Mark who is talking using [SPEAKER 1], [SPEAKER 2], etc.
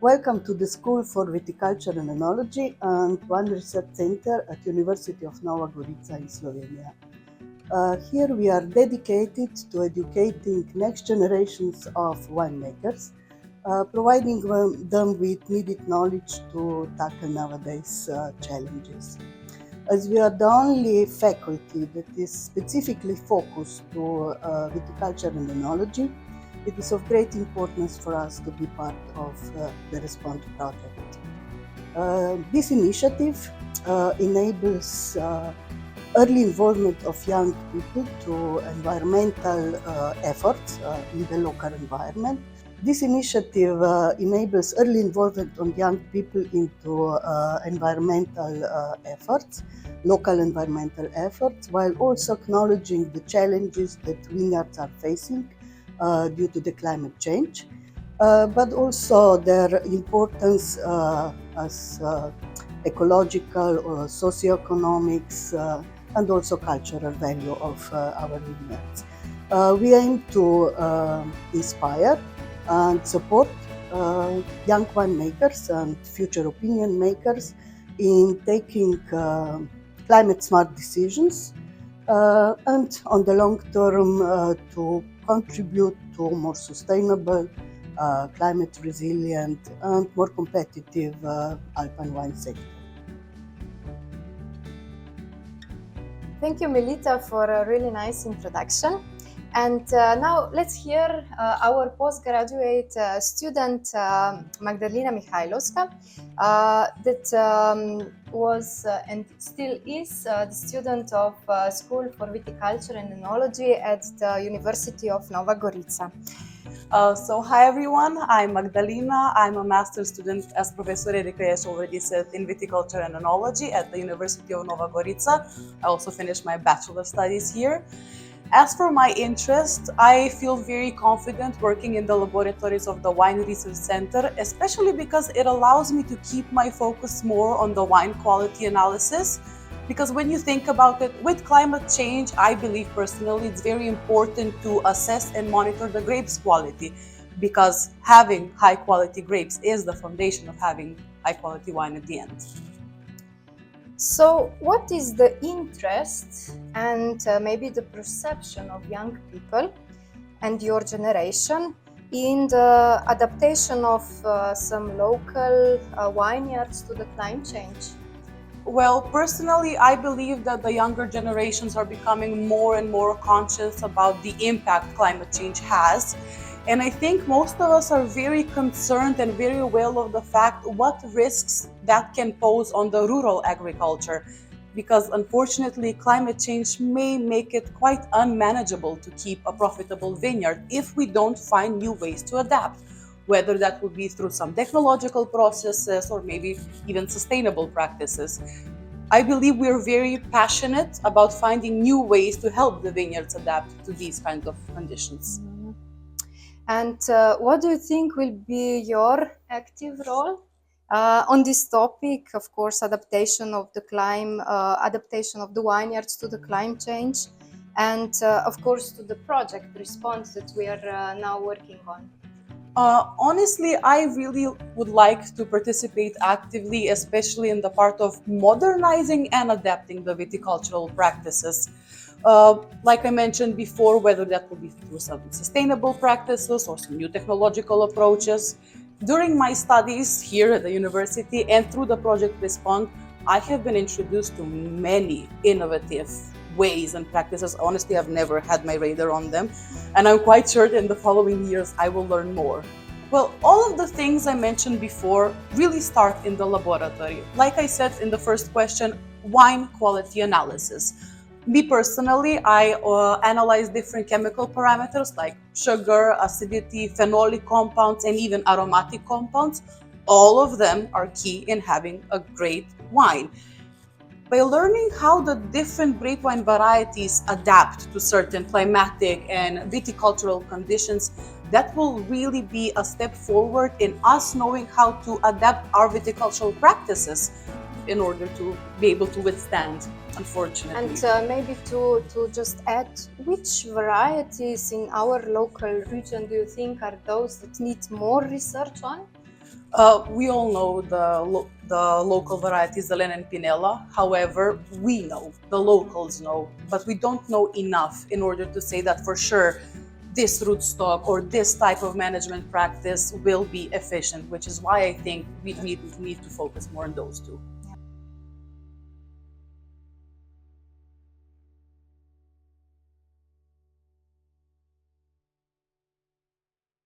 [SPEAKER 1] Welcome to the School for Viticulture and Enology and One Research Center at University of Nova Gorica in Slovenia. Here we are dedicated to educating next generations of winemakers, providing them with needed knowledge to tackle nowadays challenges. As we are the only faculty that is specifically focused to viticulture and enology, it is of great importance for us to be part of the Respond project. This initiative enables early involvement of young people to environmental efforts in the local environment. This initiative enables early involvement of young people into environmental efforts, local environmental efforts, while also acknowledging the challenges that vineyards are facing due to the climate change, but also their importance as ecological or socioeconomics and also cultural value of our vineyards. We aim to inspire and support young winemakers and future opinion makers in taking climate smart decisions and on the long term to contribute to a more sustainable, climate resilient and more competitive alpine wine sector.
[SPEAKER 2] Thank you, Melita, for a really nice introduction. And now let's hear our postgraduate student, Magdalena Mihajlovska, that was and still is the student of School for Viticulture and Enology at the University of Nova Gorica.
[SPEAKER 3] Hi everyone, I'm Magdalena. I'm a master's student, as Professor Erika has already said, in Viticulture and Enology at the University of Nova Gorica. I also finished my bachelor studies here. As for my interest, I feel very confident working in the laboratories of the Wine Research Center, especially because it allows me to keep my focus more on the wine quality analysis. Because when you think about it, with climate change, I believe personally it's very important to assess and monitor the grapes quality, because having high quality grapes is the foundation of having high quality wine at the end.
[SPEAKER 2] So what is the interest and maybe the perception of young people and your generation in the adaptation of some local vineyards to the climate change?
[SPEAKER 3] Well, personally, I believe that the younger generations are becoming more and more conscious about the impact climate change has. And I think most of us are very concerned and very aware of the fact what risks that can pose on the rural agriculture. Because unfortunately, climate change may make it quite unmanageable to keep a profitable vineyard if we don't find new ways to adapt, whether that would be through some technological processes or maybe even sustainable practices. I believe we're very passionate about finding new ways to help the vineyards adapt to these kinds of conditions.
[SPEAKER 2] And what do you think will be your active role on this topic? Of course, adaptation of the vineyards to the climate change, and of course to the project response that we are now working on.
[SPEAKER 3] Honestly, I really would like to participate actively, especially in the part of modernizing and adapting the viticultural practices. Like I mentioned before, whether that will be through some sustainable practices or some new technological approaches. During my studies here at the university and through the project Respond, I have been introduced to many innovative ways and practices. Honestly, I've never had my radar on them, and I'm quite sure that in the following years I will learn more. Well, all of the things I mentioned before really start in the laboratory. Like I said in the first question, wine quality analysis. Me personally, I analyze different chemical parameters like sugar, acidity, phenolic compounds, and even aromatic compounds. All of them are key in having a great wine. By learning how the different grape wine varieties adapt to certain climatic and viticultural conditions, that will really be a step forward in us knowing how to adapt our viticultural practices in order to be able to withstand, unfortunately.
[SPEAKER 2] And maybe to just add, which varieties in our local region do you think are those that need more research on?
[SPEAKER 3] We all know the local varieties, the Len and Pinella. However, we know, the locals know, but we don't know enough in order to say that for sure this rootstock or this type of management practice will be efficient, which is why I think we need to focus more on those two.